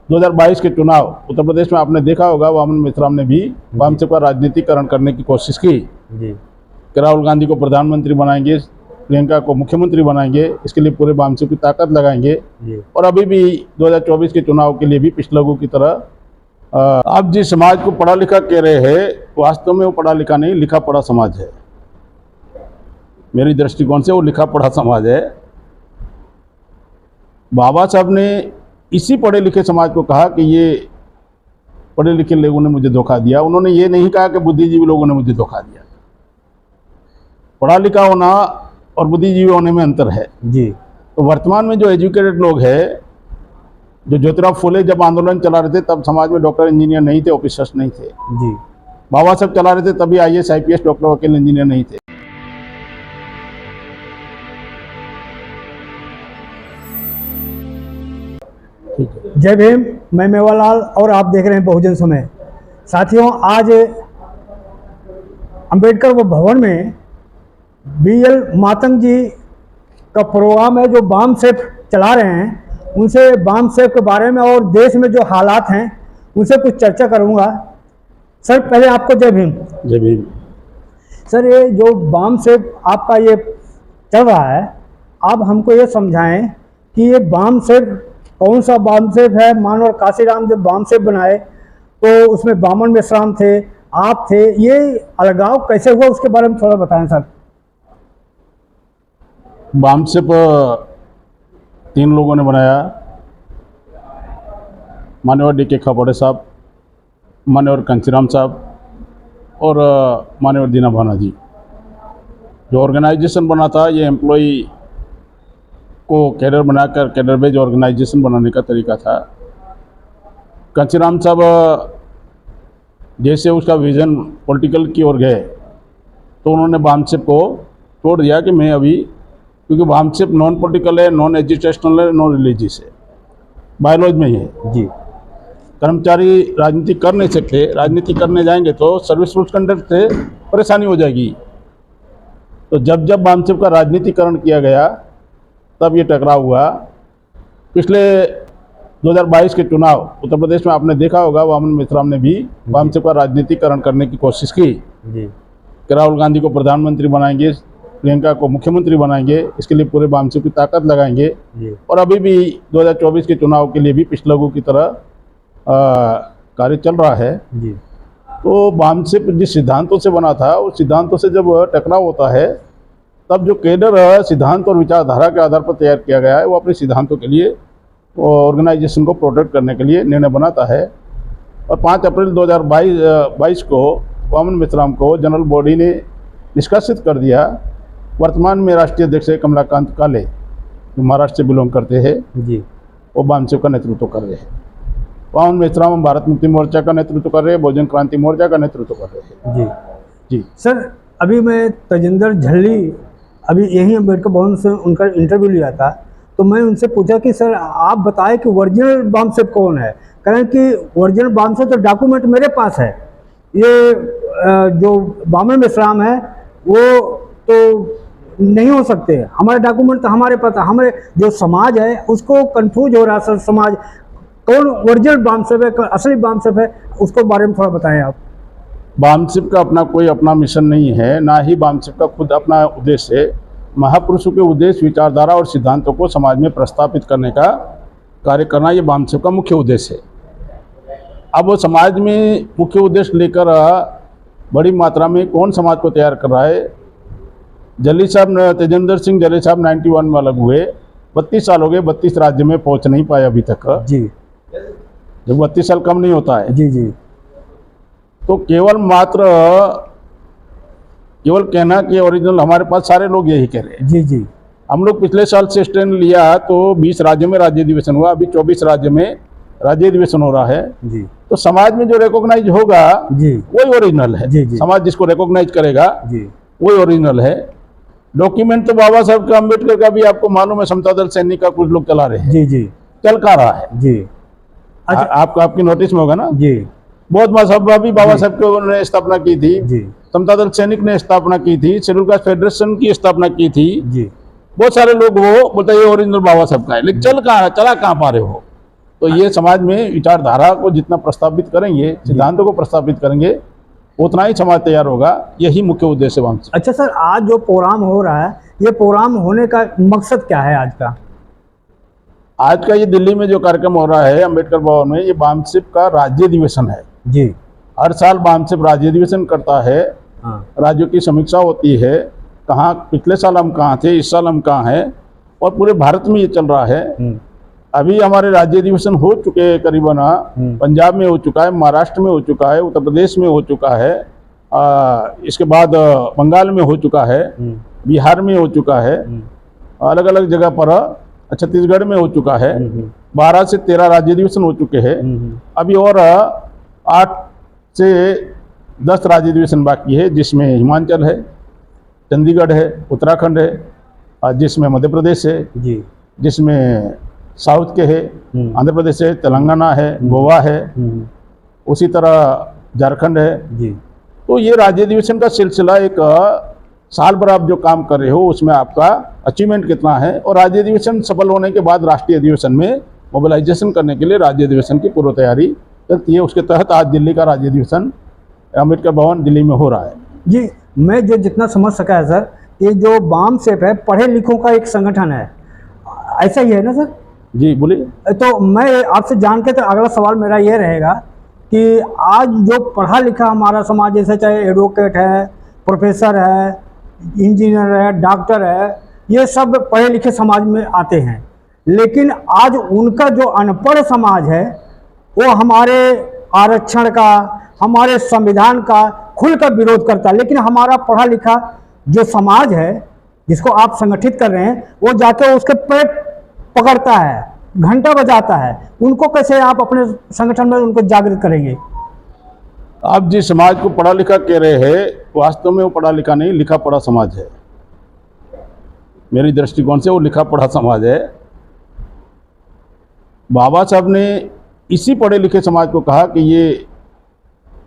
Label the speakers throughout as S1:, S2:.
S1: 2022 के चुनाव उत्तर प्रदेश में आपने देखा होगा, वामन मेश्राम ने भी बामसेप का राजनीतिकरण करने की कोशिश की
S2: जी।
S1: कि राहुल गांधी को प्रधानमंत्री बनाएंगे, प्रियंका को मुख्यमंत्री बनाएंगे, इसके लिए पूरे बामसेप की ताकत लगाएंगे।
S2: जी।
S1: और अभी भी 2024 के चुनाव के लिए भी पिछलगू की तरह आप जिस समाज को पढ़ा लिखा कह रहे हैं, वास्तव में वो पढ़ा लिखा नहीं, लिखा पढ़ा समाज है। मेरी दृष्टिकोण से वो लिखा पढ़ा समाज है। बाबा साहब ने इसी पढ़े लिखे समाज को कहा कि ये पढ़े लिखे लोगों ने मुझे धोखा दिया। उन्होंने ये नहीं कहा कि बुद्धिजीवी लोगों ने मुझे धोखा दिया। पढ़ा लिखा होना और बुद्धिजीवी होने में अंतर है
S2: जी।
S1: तो वर्तमान में जो एजुकेटेड लोग हैं, जो ज्योतिराव फुले जब आंदोलन चला रहे थे तब समाज में डॉक्टर इंजीनियर नहीं थे, ऑफिसर्स नहीं थे।
S2: जी।
S1: बाबा साहब चला रहे थे तभी IAS IPS डॉक्टर वकील इंजीनियर नहीं थे।
S2: जय भीम, मैं मेवालाल और आप देख रहे हैं बहुजन समय। साथियों, आज अंबेडकर भवन में BL मातंग जी का प्रोग्राम है जो बामसेप चला रहे हैं। उनसे बामसेप के बारे में और देश में जो हालात हैं उनसे कुछ चर्चा करूंगा। सर, पहले आपको जय भीम।
S1: जय भीम।
S2: सर, ये जो बामसेप आपका ये चल रहा है, आप हमको ये समझाएं कि ये बामसेप कौन सा बामसेप है। मानव काशीराम जब बामसेप बनाए तो उसमें वामन मेश्राम थे, आप थे, ये अलगाव कैसे हुआ उसके बारे में थोड़ा बताएं सर।
S1: बामसेप 3 लोगों ने बनाया, मान्यवर DK खापर्डे साहब, मान्यवर कांशीराम साहब और मान्यवर दीना भाना जी। जो ऑर्गेनाइजेशन बना था ये एम्प्लॉई को कैडर बनाकर कैडर बेस्ड ऑर्गेनाइजेशन बनाने का तरीका था। कांशीराम साहब जैसे उसका विज़न पॉलिटिकल की ओर गए तो उन्होंने बामसेप को तोड़ दिया कि मैं अभी, क्योंकि बामसेप नॉन पॉलिटिकल है, नॉन एजुकेशनल है, नॉन रिलीजियस है, बायोलॉजी में ही है
S2: जी।
S1: कर्मचारी राजनीति कर नहीं सकते। राजनीति करने जाएंगे तो सर्विस रूल्स कंडक्ट से परेशानी हो जाएगी। तो जब जब बामसेप का राजनीतिकरण किया गया तब ये टकराव हुआ। पिछले 2022 के चुनाव उत्तर प्रदेश में आपने देखा होगा, वामन मेश्राम ने भी बामसेप का राजनीतिकरण करने की कोशिश की
S2: जी।
S1: कि राहुल गांधी को प्रधानमंत्री बनाएंगे, प्रियंका को मुख्यमंत्री बनाएंगे, इसके लिए पूरे बामसेप की ताकत लगाएंगे।
S2: जी।
S1: और अभी भी 2024 के चुनाव के लिए भी पिछलगू की तरह कार्य चल रहा है।
S2: जी।
S1: तो बामसेप जिस सिद्धांतों से बना था उस सिद्धांतों से जब टकराव होता है तब जो कैडर सिद्धांत और विचारधारा के आधार पर तैयार किया गया है वो अपने सिद्धांतों के लिए ऑर्गेनाइजेशन को प्रोटेक्ट करने के लिए निर्णय बनाता है। और 5 अप्रैल 2022 को वामन मेश्राम को जनरल बॉडी ने निष्कासित कर दिया। वर्तमान में राष्ट्रीय अध्यक्ष है कमलाकांत काले, जो महाराष्ट्र से बिलोंग करते हैं,
S2: जी।
S1: वो बामसेप का नेतृत्व कर रहे हैं। वामन मेश्राम भारत मुक्ति मोर्चा का नेतृत्व कर रहे हैं, बहुजन क्रांति मोर्चा का नेतृत्व कर रहे हैं।
S2: जी।
S1: जी
S2: सर, अभी मैं तजिंदर झल्ली अभी यहीं अंबेडकर भवन से उनका इंटरव्यू लिया था, तो मैं उनसे पूछा कि सर आप बताएं कि ओरिजिनल बामसेप कौन है। कहें कि ओरिजिनल बामसेप तो डॉक्यूमेंट मेरे पास है, ये जो वामन मेश्राम है वो तो नहीं हो सकते, हमारे डॉक्यूमेंट तो हमारे पास। हमारे जो समाज है उसको कंफ्यूज हो रहा है सर, समाज कौन ओरिजिनल बामसेप है, असली बामसेप है, उसको बारे में थोड़ा बताएं आप।
S1: बामसेप का अपना कोई अपना मिशन नहीं है, ना ही बामसेप का खुद अपना उद्देश्य है। महापुरुषों के उद्देश्य, विचारधारा और सिद्धांतों को समाज में प्रस्तापित करने का कार्य करना ये बामसेप का मुख्य उद्देश्य है। अब वो समाज में मुख्य उद्देश्य लेकर बड़ी मात्रा में कौन समाज को तैयार कर रहा है। जल्ली साहब, तेजेंद्र सिंह जल्ली साहब 91 में अलग हुए, 32 साल हो गए, 32 राज्य में पहुँच नहीं पाए अभी तक।
S2: जी।
S1: जब 32 साल कम नहीं होता है।
S2: जी। जी।
S1: तो केवल कहना कि ओरिजिनल, हमारे पास सारे लोग यही कह रहे हैं।
S2: जी। जी।
S1: हम लोग पिछले साल से स्टैंड लिया तो 20 राज्यों में राज्य अधिवेशन हुआ, अभी 24 राज्य में राज्य अधिवेशन हो रहा है।
S2: जी।
S1: तो समाज में जो रिकॉग्नाइज होगा
S2: जी
S1: वही ओरिजिनल है।
S2: जी। जी।
S1: समाज जिसको रिकॉग्नाइज करेगा
S2: जी
S1: वही ओरिजिनल है। डॉक्यूमेंट तो बाबा साहब का, अम्बेडकर का भी आपको मालूम है, समता दल सैनिक का कुछ लोग चला रहे हैं।
S2: जी। जी।
S1: चल का रहा है।
S2: जी। अच्छा।
S1: आपकी नोटिस में होगा ना।
S2: जी।
S1: बहुत मजहब भी बाबा साहब की उन्होंने स्थापना की थी।
S2: जी।
S1: समता दल सैनिक ने स्थापना की थी, शेड्यूल कास्ट फेडरेशन की स्थापना की थी।
S2: जी।
S1: बहुत सारे लोग वो बोलते ये ओरिजिनल बाबा साहब का है, लेकिन चला कहाँ पा रहे हो। तो ये समाज में विचारधारा को जितना प्रस्तावित करेंगे, सिद्धांतों को प्रस्तावित करेंगे, उतना ही समाज तैयार होगा। यही मुख्य उद्देश्य है वामसिप।
S2: अच्छा सर, आज जो प्रोग्राम हो रहा है, ये प्रोग्राम होने का मकसद क्या है आज का?
S1: आज का ये दिल्ली में जो कार्यक्रम हो रहा है अम्बेडकर भवन में, ये वामसिप का राज्य अधिवेशन है
S2: जी।
S1: हर साल वामसिप राज्य अधिवेशन करता है।
S2: हाँ।
S1: राज्यों की समीक्षा होती है, कहाँ पिछले साल हम कहाँ थे, इस साल हम कहाँ हैं, और पूरे भारत में ये चल रहा है। अभी हमारे राज्य अधिवेशन हो चुके हैं करीबन, पंजाब में हो चुका है, महाराष्ट्र में हो चुका है, उत्तर प्रदेश में हो चुका है, इसके बाद बंगाल में हो चुका है, बिहार में हो चुका है, अलग अलग जगह पर, छत्तीसगढ़ में हो चुका है। 12 से 13 राज्य अधिवेशन हो चुके हैं। अभी और 8 से 10 राज्य अधिवेशन बाकी है, जिसमें हिमाचल है, चंडीगढ़ है, उत्तराखंड है, जिसमें मध्य प्रदेश है जी, जिसमें साउथ के है, आंध्र प्रदेश है, तेलंगाना है, गोवा है, उसी तरह झारखंड है जी। तो ये राज्य अधिवेशन का सिलसिला एक साल भर आप जो काम कर रहे हो उसमें आपका अचीवमेंट कितना है, और राज्य अधिवेशन सफल होने के बाद राष्ट्रीय अधिवेशन में मोबिलाइजेशन करने के लिए राज्य अधिवेशन की पूर्व तैयारी चलती है। उसके तहत आज दिल्ली का राज्य अधिवेशन अम्बेडकर भवन दिल्ली में हो रहा है
S2: जी। मैं जो जितना समझ सका है सर, ये जो वामसिप है पढ़े लिखों का एक संगठन है, ऐसा ही है ना सर?
S1: जी बोलिए।
S2: तो मैं आपसे जान के, तो अगला सवाल मेरा ये रहेगा कि आज जो पढ़ा लिखा हमारा समाज, जैसे चाहे एडवोकेट है, प्रोफेसर है, इंजीनियर है, डॉक्टर है, ये सब पढ़े लिखे समाज में आते हैं, लेकिन आज उनका जो अनपढ़ समाज है वो हमारे आरक्षण का, हमारे संविधान का खुलकर विरोध करता है। लेकिन हमारा पढ़ा लिखा जो समाज है जिसको आप संगठित कर रहे हैं, वो जाके उसके पेट पकड़ता है, घंटा बजाता है। उनको कैसे आप अपने संगठन में उनको जागृत करेंगे?
S1: आप जिस समाज को पढ़ा लिखा कह रहे हैं, वास्तव में वो पढ़ा लिखा नहीं, लिखा पढ़ा समाज है। मेरी दृष्टिकोण से वो लिखा पढ़ा समाज है। बाबा साहब ने इसी पढ़े लिखे समाज को कहा कि ये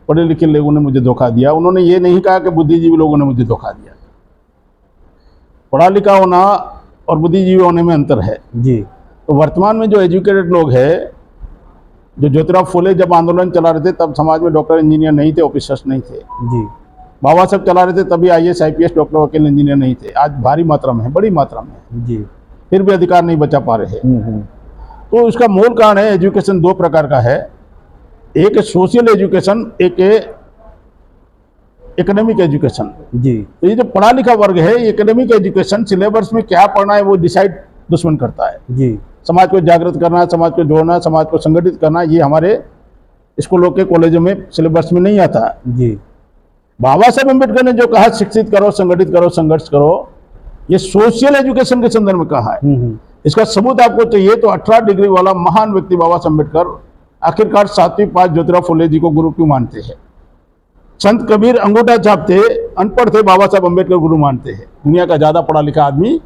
S1: पढ़े लिखे लोगों ने मुझे धोखा दिया। उन्होंने ये नहीं कहा कि बुद्धिजीवी लोगों ने मुझे धोखा दिया। पढ़ा लिखा होना और बुद्धिजीवी होने में अंतर है जी। तो वर्तमान में जो एजुकेटेड लोग हैं, जो ज्योतिराव फुले जब आंदोलन चला रहे थे तब समाज में डॉक्टर इंजीनियर नहीं थे, ऑफिसर्स नहीं थे जी। बाबा साहब चला रहे थे तभी IAS IPS डॉक्टर वकील इंजीनियर नहीं थे। आज भारी मात्रा में है, बड़ी मात्रा में जी, फिर भी अधिकार नहीं बचा पा रहे हैं। तो इसका मूल कारण है, एजुकेशन 2 प्रकार का है, एक सोशल एजुकेशन, एक एकेडमिक एजुकेशन जी। तो ये जो पढ़ा लिखा वर्ग है, एकेडमिक एजुकेशन सिलेबस में क्या पढ़ना है वो डिसाइड दुश्मन करता है जी। समाज को जागृत करना, समाज को जोड़ना, समाज को संगठित करना, ये हमारे स्कूलों के कॉलेजों में सिलेबस में नहीं आता जी। बाबा साहब अम्बेडकर ने जो कहा शिक्षित करो, संगठित करो, संघर्ष करो, ये सोशल एजुकेशन के संदर्भ में कहा है। इसका सबूत आपको चाहिए तो 18 डिग्री वाला महान व्यक्ति बाबा साहब अम्बेडकर आखिरकार 7वीं पास ज्योतिराव फुले जी को गुरु क्यों मानते हैं? संत कबीर अंगूठा छापते, अनपढ़ थे, बाबा साहब अम्बेडकर गुरु मानते हैं। दुनिया का ज्यादा पढ़ा लिखा आदमी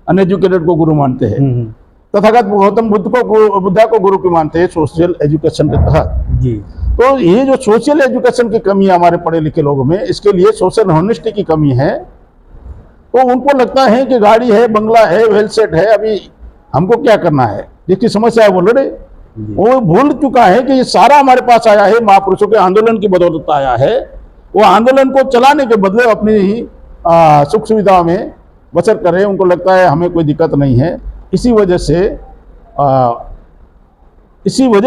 S1: अनएजुकेटेड को गुरु मानते हैं। तथागत गौतम बुद्धा को गुरु क्यों मानते हैं? सोशल एजुकेशन के तहत जी। तो ये जो सोशल एजुकेशन की कमी है हमारे पढ़े लिखे लोगों में, इसके लिए सोशल हॉनेस्टी की कमी है। तो उनको लगता है कि गाड़ी है, बंगला है, वेल सेट है, अभी हमको क्या करना है, जिसकी समस्या है वो लड़े। वो भूल चुका है कि ये सारा हमारे पास आया है महापुरुषों के आंदोलन की बदौलत आया है। वो आंदोलन को चलाने के बदले अपनी ही सुख सुविधा में बसर करें। उनको लगता है हमें कोई दिक्कत नहीं है। इसी वजह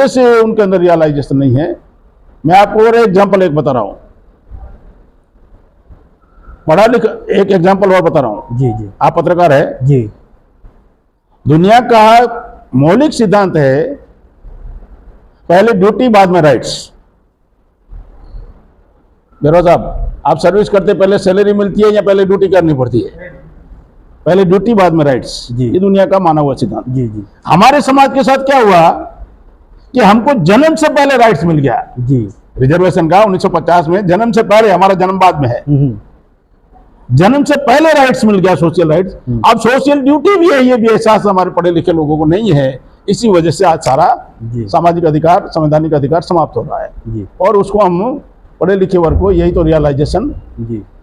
S1: से उनके अंदर रियलाइजेशन नहीं है। मैं आपको और एग्जाम्पल एक बता रहा हूँ, पढ़ा लिखा, एक एग्जाम्पल और बता रहा हूँ जी जी। आप पत्रकार है जी। दुनिया का मौलिक सिद्धांत है पहले ड्यूटी बाद में राइट्स। बेरो साहब, आप सर्विस करते पहले सैलरी मिलती है या पहले ड्यूटी करनी पड़ती है? पहले ड्यूटी बाद में राइट्स। ये दुनिया का माना हुआ सिद्धांत जी जी। हमारे समाज के साथ क्या हुआ कि हमको जन्म से पहले राइट्स मिल गया जी। रिजर्वेशन का 1950 में, जन्म से पहले, हमारा जन्म बाद में है, जन्म से पहले राइट्स मिल गया, सोशल राइट्स। अब सोशल ड्यूटी भी है, ये भी एहसास हमारे पढ़े लिखे लोगों को नहीं है। इसी वजह से आज सारा सामाजिक अधिकार, संवैधानिक अधिकार समाप्त हो रहा है जी। और उसको हम पढ़े लिखे वर्ग को यही तो रियलाइजेशन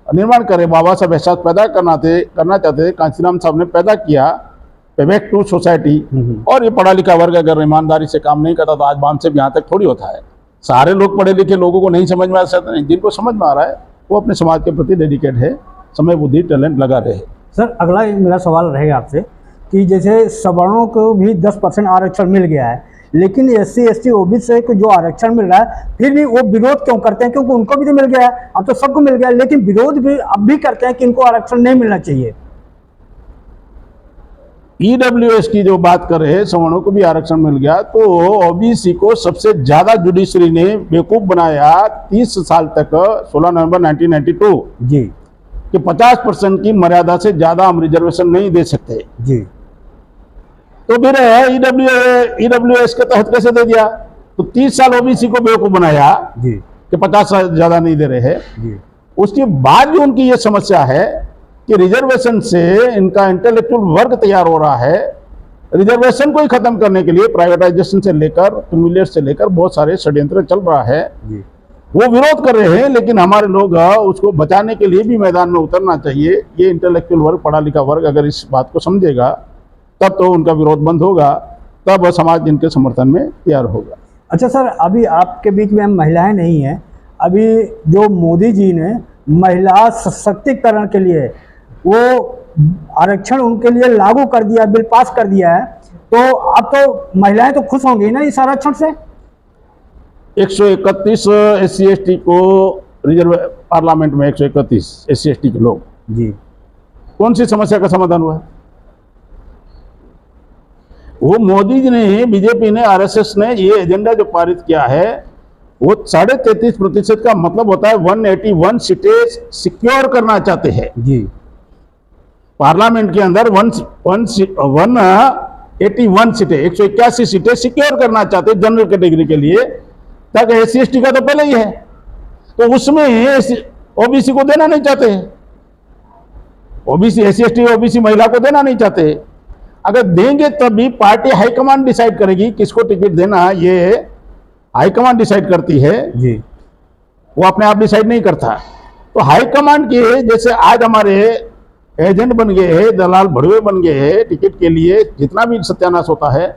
S1: निर्माण करें। बाबा साहब एहसास पैदा करना चाहते थे, कांशीराम साहब ने पैदा किया बैक टू सोसाइटी। और ये पढ़ा लिखा वर्ग अगर ईमानदारी से काम नहीं करता तो आज बामसेफ यहाँ तक थोड़ी होता है। सारे लोग पढ़े लिखे लोगों को नहीं समझ में आ सकता, नहीं, जिनको समझ में आ रहा है वो अपने समाज के प्रति डेडिकेट है, समय बुद्धि टैलेंट लगा रहे।
S2: सर अगला मेरा सवाल रहेगा आपसे कि जैसे सवर्णों को भी 10% आरक्षण मिल गया है, लेकिन SC ST OBC को जो आरक्षण मिल रहा है फिर भी वो विरोध क्यों करते हैं? क्योंकि उनको भी तो मिल गया है, अब तो सबको मिल गया है, लेकिन विरोध भी अब भी करते हैं कि इनको आरक्षण नहीं मिलना चाहिए।
S1: EWS की जो बात कर रहे हैं, सवर्णों को भी आरक्षण मिल गया, तो OBC को सबसे ज्यादा जुडिशरी ने बेवकूफ बनाया 30 साल तक, 16 नवंबर 1992
S2: जी
S1: कि 50% की मर्यादा से ज्यादा हम रिजर्वेशन नहीं दे सकते।
S2: जी।
S1: तो फिर EWS के तहत कैसे दे दिया? तो 30 साल OBC को बेवकूफ बनाया
S2: जी
S1: कि 50 से ज्यादा नहीं दे रहे हैं।
S2: जी।
S1: उसके बाद भी उनकी ये समस्या है कि रिजर्वेशन से इनका इंटेलेक्चुअल वर्ग तैयार हो रहा है। रिजर्वेशन को ही खत्म करने के लिए प्राइवेटाइजेशन से लेकर क्यूमुलेट से लेकर बहुत सारे षड्यंत्र चल रहा है।
S2: जी।
S1: वो विरोध कर रहे हैं, लेकिन हमारे लोग उसको बचाने के लिए भी मैदान में उतरना चाहिए। ये इंटेलेक्चुअल वर्ग, पढ़ा लिखा वर्ग अगर इस बात को समझेगा तब तो उनका विरोध बंद होगा, तब समाज इनके समर्थन में तैयार होगा।
S2: अच्छा सर, अभी आपके बीच में हम महिलाएं नहीं हैं, अभी जो मोदी जी ने महिला सशक्तिकरण के लिए वो आरक्षण उनके लिए लागू कर दिया, बिल पास कर दिया है, तो अब तो महिलाएं तो खुश होंगी ना इस आरक्षण से?
S1: 131 SC ST को रिजर्व पार्लियामेंट में 131 SC ST के लोग,
S2: जी,
S1: कौन सी समस्या का समाधान हुआ? वो मोदी जी ने, बीजेपी ने, RSS ने ये एजेंडा जो पारित किया है वो 33.5% का मतलब होता है 181 सीटें सिक्योर करना चाहते हैं
S2: जी।
S1: पार्लियामेंट के अंदर 181 सीटें, 181 सीटें सिक्योर करना चाहते हैं जनरल कैटेगरी के लिए, ताकि SC ST का तो पहले ही है, तो उसमें OBC को देना नहीं चाहते। OBC SC ST OBC महिला को देना नहीं चाहते। अगर देंगे तब भी पार्टी हाईकमान डिसाइड करेगी किसको टिकट देना, ये हाईकमान डिसाइड करती है
S2: जी।
S1: वो अपने आप डिसाइड नहीं करता। तो हाईकमान के जैसे आज हमारे एजेंट बन गए हैं, दलाल भड़वे बन गए हैं टिकट के लिए, जितना भी सत्यानाश होता है,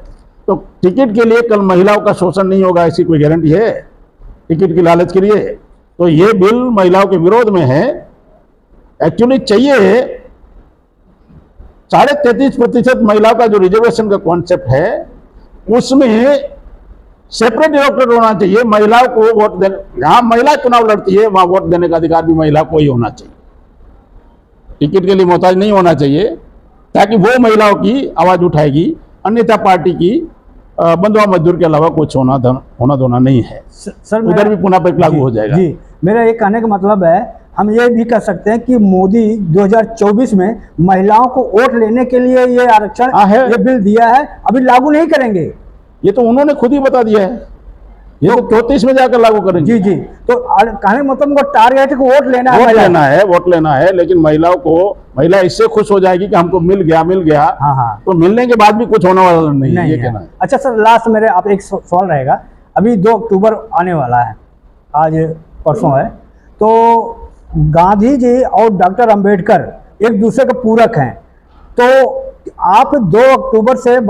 S1: तो टिकट के लिए कल महिलाओं का शोषण नहीं होगा ऐसी कोई गारंटी है टिकट की लालच के लिए? तो ये बिल महिलाओं के विरोध में है। एक्चुअली चाहिए 33.5% महिलाओं का जो रिजर्वेशन का कॉन्सेप्ट है उसमें सेपरेट इलेक्टोरेट होना चाहिए। महिलाओं को वोट देने, जहां महिला चुनाव लड़ती है वहां वोट देने का अधिकार भी महिला को ही होना चाहिए, टिकट के लिए मोहताज नहीं होना चाहिए, ताकि वो महिलाओं की आवाज उठाएगी। अन्यथा पार्टी की बंधुआ मजदूर के अलावा कुछ होना धोना नहीं है।
S2: सर
S1: उधर भी पुनः पे लागू हो जाएगा।
S2: जी, मेरा ये कहने का मतलब है, हम ये भी कह सकते हैं कि मोदी 2024 में महिलाओं को वोट लेने के लिए ये आरक्षण, ये बिल दिया है, अभी लागू नहीं करेंगे।
S1: ये तो उन्होंने खुद ही बता दिया है, ये तो 34 में जाकर लागू करेंगे।
S2: जी जी। तो कहने का मतलब उनको टारगेट को वोट लेना है,
S1: वोट लेना है, लेकिन महिलाओं को, महिला इससे खुश हो जाएगी कि हमको मिल गया।
S2: हाँ।
S1: तो मिलने के बाद भी कुछ होने वाला नहीं है, ये कहना है।
S2: अच्छा सर, लास्ट मेरे आप एक सवाल रहेगा, अभी 2 अक्टूबर आने वाला है, आज परसों है, तो गांधी जी और डॉक्टर अंबेडकर एक दूसरे के पूरक हैं, तो आप 2 अक्टूबर से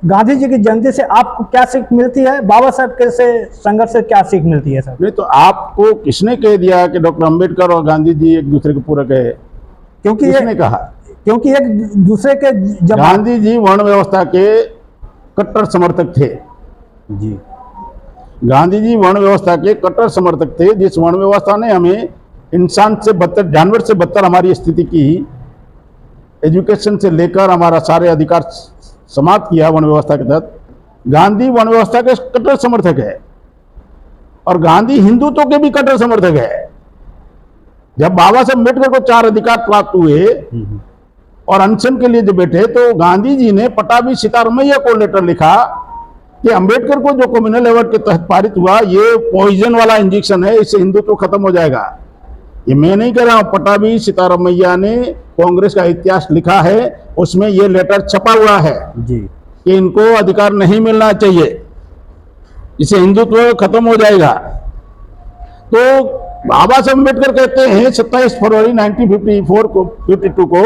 S2: गांधी जी की जयंती से आपको क्या सीख मिलती है? बाबा साहब के से संघर्ष से क्या सीख मिलती है सर?
S1: नहीं तो आपको किसने कह दिया कि डॉक्टर अंबेडकर और गांधी जी एक दूसरे के पूरक है?
S2: क्योंकि
S1: किसने कहा?
S2: क्योंकि एक दूसरे के
S1: गांधी जी वर्ण व्यवस्था के कट्टर समर्थक थे।
S2: जी,
S1: गांधी जी वर्ण व्यवस्था के कट्टर समर्थक थे, जिस वर्ण व्यवस्था ने हमें इंसान से बदतर, जानवर से बदतर हमारी स्थिति की, एजुकेशन से लेकर हमारा सारे अधिकार समाप्त किया वर्ण व्यवस्था के तहत। गांधी वर्ण व्यवस्था के कट्टर समर्थक है और गांधी हिंदुत्व के भी कट्टर समर्थक है। जब बाबा साहब अम्बेडकर को 4 अधिकार प्राप्त हुए और अनशन के लिए जब बैठे, तो गांधी जी ने पटाभी सीतारमैया को लेटर लिखा कि अंबेडकर को जो कम्युनल अवार्ड के तहत पारित हुआ, ये पॉइजन वाला इंजेक्शन है, इससे हिंदुत्व खत्म हो जाएगा। ये मैं नहीं कह रहा हूं, पटाभी सीतारमैया ने कांग्रेस का इतिहास लिखा है, उसमें ये लेटर छपा हुआ है
S2: जी,
S1: कि इनको अधिकार नहीं मिलना चाहिए, इससे हिंदुत्व खत्म हो जाएगा। तो बाबा साहब अम्बेडकर कहते हैं 27 फरवरी 1952 को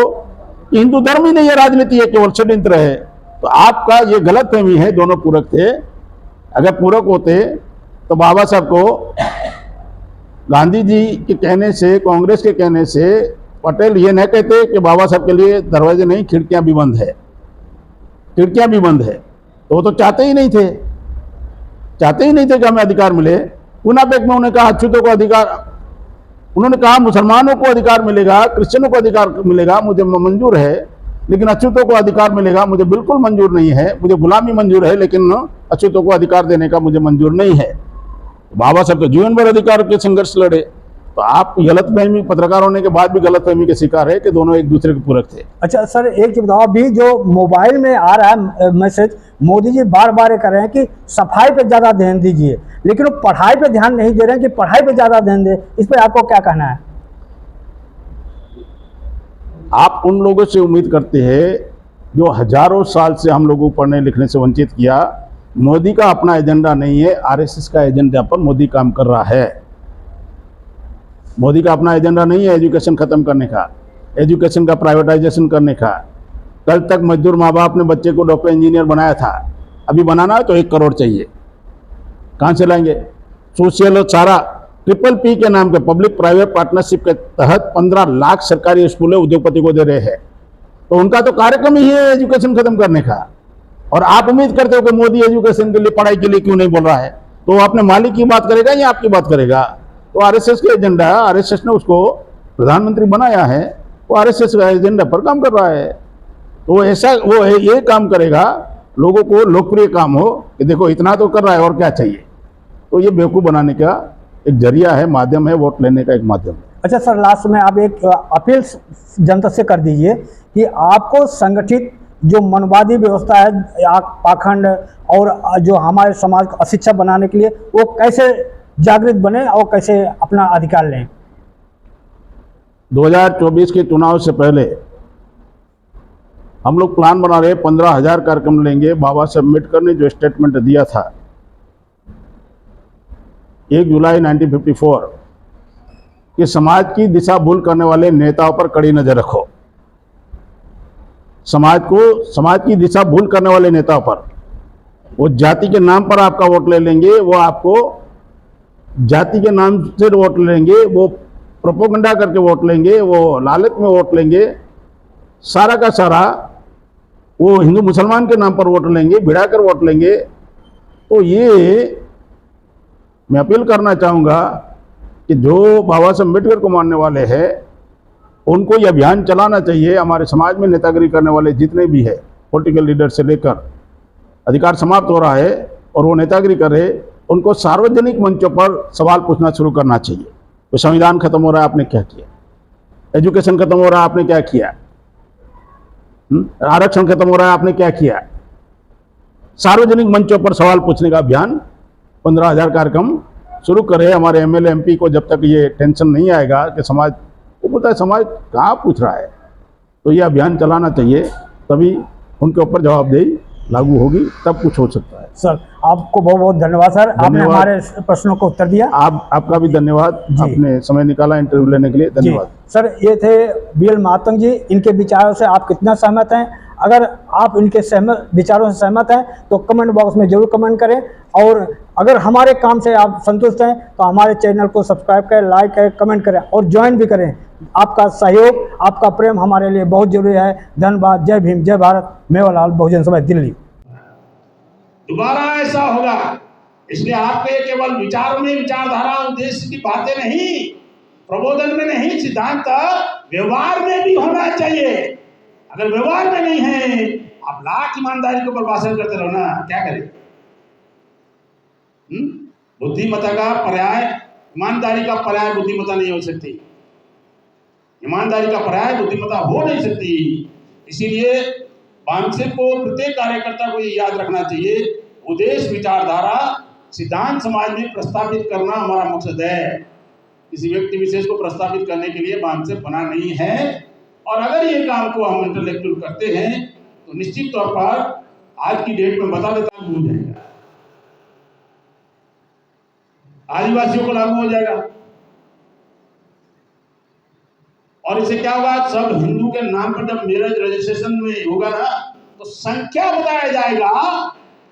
S1: कि हिंदू धर्म ही नहीं है, राजनीति है, केवल षड्यंत्र है। तो आपका ये गलत फहमी है। दोनों पूरक थे। अगर पूरक होते तो बाबा साहब को गांधी जी के कहने से, कांग्रेस के कहने से पटेल ये न कहते कि बाबा साहब के लिए दरवाजे नहीं, खिड़कियां भी बंद है, खिड़कियां भी बंद है। तो वो तो चाहते ही नहीं थे, चाहते ही नहीं थे कि हमें अधिकार मिले। पुनापेक में उन्होंने कहा अछूतों को अधिकार, उन्होंने कहा मुसलमानों को अधिकार मिलेगा, क्रिश्चियनों को अधिकार मिलेगा, मुझे मंजूर है, लेकिन अछूतों को अधिकार मिलेगा मुझे बिल्कुल मंजूर नहीं है। मुझे गुलामी मंजूर है, लेकिन अछूतों को अधिकार देने का मुझे मंजूर नहीं है। बाबा साहब तो जीवन भर अधिकार के संघर्ष लड़े। तो आप गलतफहमी, पत्रकार होने के बाद भी गलतफहमी के शिकार है कि दोनों एक दूसरे के पूरक थे।
S2: अच्छा सर, एक चीज बताओ, अभी जो मोबाइल में आ रहा है मैसेज, मोदी जी बार बार ये कर रहे हैं कि सफाई पे ज्यादा ध्यान दीजिए, लेकिन वो पढ़ाई पे ध्यान नहीं दे रहे हैं कि पढ़ाई पे ज्यादा ध्यान दे। इस पर आपको क्या कहना है?
S1: आप उन लोगों से उम्मीद करते हैं जो हजारों साल से हम लोगों को पढ़ने लिखने से वंचित किया। मोदी का अपना एजेंडा नहीं है, आरएसएस का एजेंडा पर मोदी काम कर रहा है। मोदी का अपना एजेंडा नहीं है एजुकेशन खत्म करने का, एजुकेशन का प्राइवेटाइजेशन करने का। कल तक मजदूर माँ बाप ने बच्चे को डॉक्टर इंजीनियर बनाया था, अभी बनाना है तो 1 करोड़ चाहिए, कहाँ से लाएंगे? सोशल सारा ट्रिपल पी के नाम पे पब्लिक प्राइवेट पार्टनरशिप के तहत 15 लाख सरकारी स्कूलें उद्योगपति को दे रहे हैं। तो उनका तो कार्यक्रम ही है एजुकेशन खत्म करने का। और आप उम्मीद करते हो कि मोदी एजुकेशन के लिए, पढ़ाई के लिए क्यों नहीं बोल रहा है? तो वो अपने मालिक की बात करेगा या आपकी बात करेगा? तो आरएसएस का एजेंडा, आरएसएस ने उसको प्रधानमंत्री बनाया है, वो आरएसएस का एजेंडा पर काम कर रहा है। तो ऐसा वो है, ये काम करेगा, लोगों को लोकप्रिय काम हो कि देखो इतना तो कर रहा है और क्या चाहिए। तो ये बेवकूफ़ बनाने का एक जरिया है, माध्यम है, वोट लेने का एक माध्यम है।
S2: अच्छा सर, लास्ट में आप एक अपील जनता से कर दीजिए कि आपको संगठित जो मनवादी व्यवस्था है, पाखंड और जो हमारे समाज को अशिक्षा बनाने के लिए, वो कैसे जागृत बने और कैसे अपना अधिकार लें?
S1: 2024 के चुनाव से पहले हम लोग प्लान बना रहे, 15,000 कार्यक्रम लेंगे। बाबा साहब अम्बेडकर ने जो स्टेटमेंट दिया था 1 जुलाई 1954 कि समाज की दिशा भूल करने वाले नेताओं पर कड़ी नजर रखो। समाज की दिशा भूल करने वाले नेताओं पर, वो जाति के नाम पर आपका वोट ले लेंगे, वो आपको जाति के नाम से वोट लेंगे, वो प्रोपोगंडा करके वोट लेंगे, वो लालच में वोट लेंगे, सारा का सारा वो हिंदू मुसलमान के नाम पर वोट लेंगे, भिड़ा कर वोट लेंगे। तो ये मैं अपील करना चाहूँगा कि जो बाबा साहब अम्बेडकर को मानने वाले हैं उनको ये अभियान चलाना चाहिए। हमारे समाज में नेतागिरी करने वाले जितने भी है, पॉलिटिकल लीडर से लेकर, अधिकार समाप्त हो रहा है और वो नेतागिरी कर रहे, उनको सार्वजनिक मंचों पर सवाल पूछना शुरू करना चाहिए। तो संविधान खत्म हो रहा है, आपने क्या किया? एजुकेशन खत्म हो रहा है, आपने क्या किया? आरक्षण खत्म हो रहा है, आपने क्या किया? सार्वजनिक मंचों पर सवाल पूछने का अभियान, 15,000 कार्यक्रम शुरू करे। हमारे एमएलए एमपी को जब तक ये टेंशन नहीं आएगा कि समाज को पता है समाज कहाँ पूछ रहा है, तो ये अभियान चलाना चाहिए, तभी उनके ऊपर जवाबदेही लागू होगी, तब कुछ हो सकता है।
S2: सर आपको बहुत बहुत धन्यवाद सर, आपने हमारे प्रश्नों को उत्तर दिया।
S1: आपका भी धन्यवाद, आपने समय निकाला इंटरव्यू लेने के लिए, धन्यवाद।
S2: सर ये थे बीएल महात्म जी, इनके विचारों से आप कितना सहमत हैं? अगर आप इनके विचारों से सहमत हैं तो कमेंट बॉक्स में जरूर कमेंट करें, और अगर हमारे काम से आप संतुष्ट हैं तो हमारे चैनल को सब्सक्राइब करें, लाइक करें, कमेंट करें और ज्वाइन भी करें। आपका सहयोग, आपका प्रेम हमारे लिए बहुत जरूरी है। धन्यवाद। जय भीम, जय भारत। मेवालाल, बहुजन समाज, दिल्ली।
S3: दोबारा ऐसा होगा, इसलिए आपके केवल विचार में, विचारधारा, उद्देश्य की बातें नहीं, प्रबोधन में नहीं, सिद्धांत व्यवहार में भी होना चाहिए। अगर व्यवहार में नहीं है, आप लाख ईमानदारी के ऊपर भाषण करते रहो ना, क्या करें? बुद्धिमत्ता का पर्याय, ईमानदारी का पर्याय बुद्धिमत्ता नहीं हो सकती। ईमानदारी का पर्याय बुद्धिमत्ता हो नहीं सकती। इसीलिए वामसिक को, प्रत्येक कार्यकर्ता को ये याद रखना चाहिए, उद्देश्य, विचारधारा, सिद्धांत समाज में प्रस्तावित करना हमारा मकसद है। किसी व्यक्ति विशेष को प्रस्तावित करने के लिए वामसिक बना नहीं है। और अगर ये काम को हम इंटेलेक्चुअल करते हैं तो निश्चित तौर पर आज की डेट में बता देता हूं, हो जाएगा, आदिवासियों को लागू हो जाएगा, और इससे क्या होगा, सब हिंदू के नाम पर जब मैरिज रजिस्ट्रेशन में होगा ना, तो संख्या बताया जाएगा।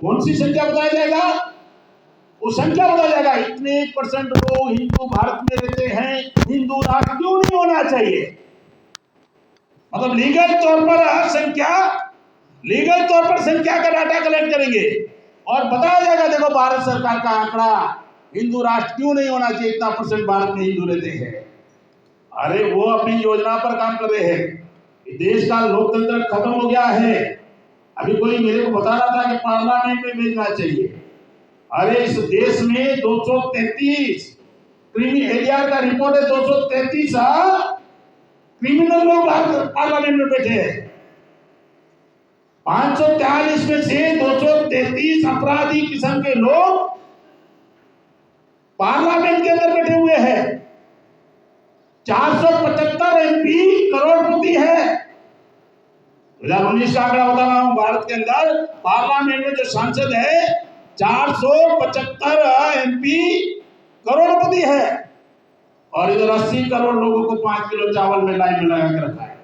S3: कौन सी संख्या बताया जाएगा? वो संख्या बताया जाएगा, इतने % लोग हिंदू भारत में रहते हैं, हिंदू राष्ट्र क्यों नहीं होना चाहिए। मतलब लीगल तौर पर संख्या का डाटा कलेक्ट करेंगे और बताया जाएगा, देखो भारत सरकार का आंकड़ा, हिंदू राष्ट्र क्यों नहीं होना चाहिए, इतना % भारत में हिंदू रहते हैं। अरे वो अपनी योजना पर काम कर रहे हैं। देश का लोकतंत्र खत्म हो गया है। अभी कोई मेरे को बता रहा था कि पार्लियामेंट में भेजना चाहिए। अरे इस देश में 233 एरिया का रिपोर्ट है, 233 क्रिमिनल लोग पार्लियामेंट में बैठे हैं। 543 में से 233 अपराधी किस्म के लोग पार्लियामेंट के अंदर बैठे हुए हैं। 475 MP करोड़पति है। 2019 का आंकड़ा बता रहा हूं, भारत के अंदर पार्लियामेंट में जो सांसद है 475 MP करोड़पति है, और इधर 80 करोड़ लोगों को 5 किलो चावल में लाइन में लगा के रखा है।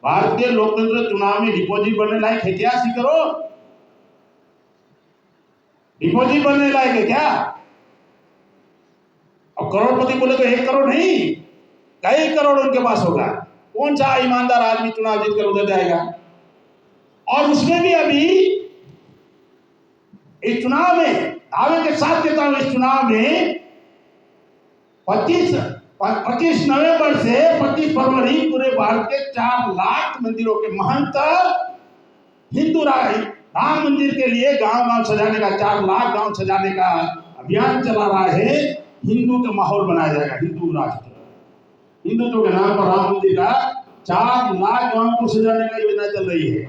S3: भारतीय लोकतंत्र चुनाव में डिपॉजिट बनने लायक है क्या? 80 करोड़ डिपॉजिट बनने लायक है क्या? अब करोड़पति बोले तो 1 करोड़ नहीं, कई करोड़ उनके पास होगा। कौन सा ईमानदार आदमी चुनाव जीतकर उधर जाएगा? और उसमें भी अभी इस चुनाव में दावे के साथ कहता हूं, इस चुनाव में 25 नवंबर से 25 फरवरी पूरे भारत के 4 लाख मंदिरों के महंत हिंदू राम मंदिर के लिए गांव सजाने का, 4 लाख गांव सजाने का अभियान चला रहा है। हिंदू का माहौल बनाया जाएगा, हिंदू राष्ट्र, हिंदुत्व के नाम पर राम मंदिर का 4 लाख गांव को सजाने का योजना चल रही है।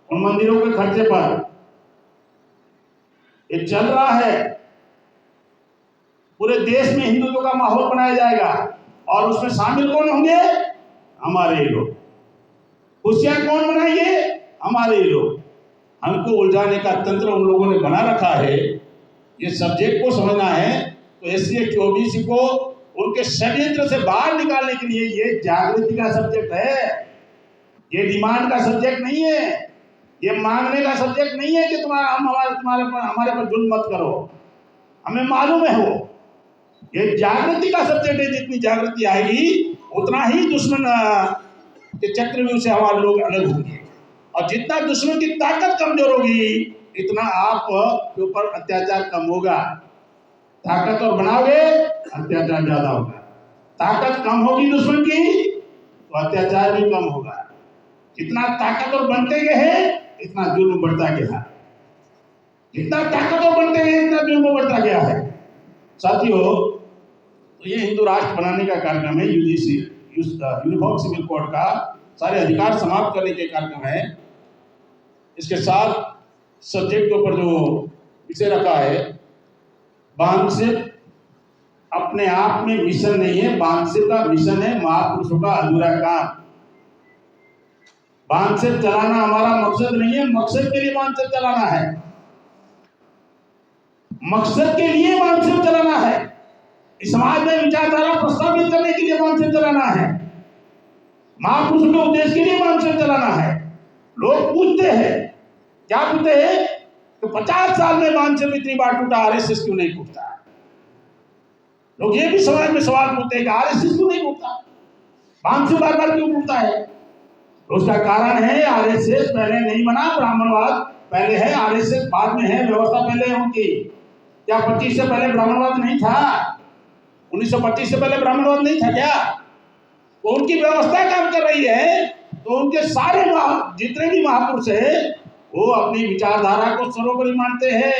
S3: उन मंदिरों के खर्चे पर ये चल रहा है। पूरे देश में हिंदुत्व का माहौल बनाया जाएगा, और उसमें शामिल कौन होंगे? हमारे लोग। खुशियां कौन मनाएंगे? हमारे लोग। हमको उलझाने का तंत्र उन लोगों ने बना रखा है। ये सब्जेक्ट को समझना है तो SC Act OBC को उनके षड्यंत्र से बाहर निकालने के लिए ये जागृति का सब्जेक्ट है। ये डिमांड का सब्जेक्ट नहीं है, ये मांगने का सब्जेक्ट नहीं है कि हमारे पर जुल्म मत करो। हमें मालूम है वो ये जागृति का सब्जेक्ट है। जितनी जागृति आएगी उतना ही दुश्मन के चक्रव्यूह से हमारे लोग अलग होंगे, और जितना दुश्मन की ताकत कमजोर होगी इतना आप के ऊपर अत्याचार कम होगा। ताकत और बनाओगे अत्याचार ज्यादा होगा। ताकत कम होगी दुश्मन की तो अत्याचार भी कम होगा। जितना ताकतवर बनते गए हैं इतना जुल्म बढ़ता गया। जितना ताकतवर बनते गए इतना जुल्म बढ़ता गया है। साथियों, तो ये हिंदू राष्ट्र बनाने का कार्यक्रम है। UGC यूनिफॉर्म सिविल कोड का सारे अधिकार समाप्त करने के कार्यक्रम है। इसके साथ सब्जेक्ट के ऊपर जो विषय रखा है, बांधसिप अपने आप में मिशन नहीं है, बांधसिप का मिशन है महापुरुषों का अधूरा काम। बांधसिप चलाना हमारा मकसद नहीं है, मकसद के लिए बांधसिप चलाना है। मकसद के लिए बांधसिप चलाना है। इस समाज में विचारधारा प्रस्तावित करने के लिए बांधसिप चलाना है। महापुरुषों के उद्देश्य के लिए बांधसिप चलाना है। लोग पूछते हैं, क्या पूछते हैं तो 50 साल में बांधसिप इतनी बार टूटा, RSS क्यों नहीं टूटता? लोग ये भी समाज में सवाल पूछते हैं कि RSS क्यों नहीं टूटता, बांधसिप बार बार क्यों टूटता है? तो उसका कारण है RSS पहले नहीं बना, ब्राह्मणवाद पहले है, RSS बाद में है। व्यवस्था पहले है उनकी। क्या 25 से पहले ब्राह्मणवाद नहीं था? 1925 से पहले ब्राह्मणवाद नहीं था क्या? तो उनकी व्यवस्था काम कर रही है। तो उनके सारे जितने भी महापुरुष है वो अपनी विचारधारा को सर्वोपरि मानते हैं।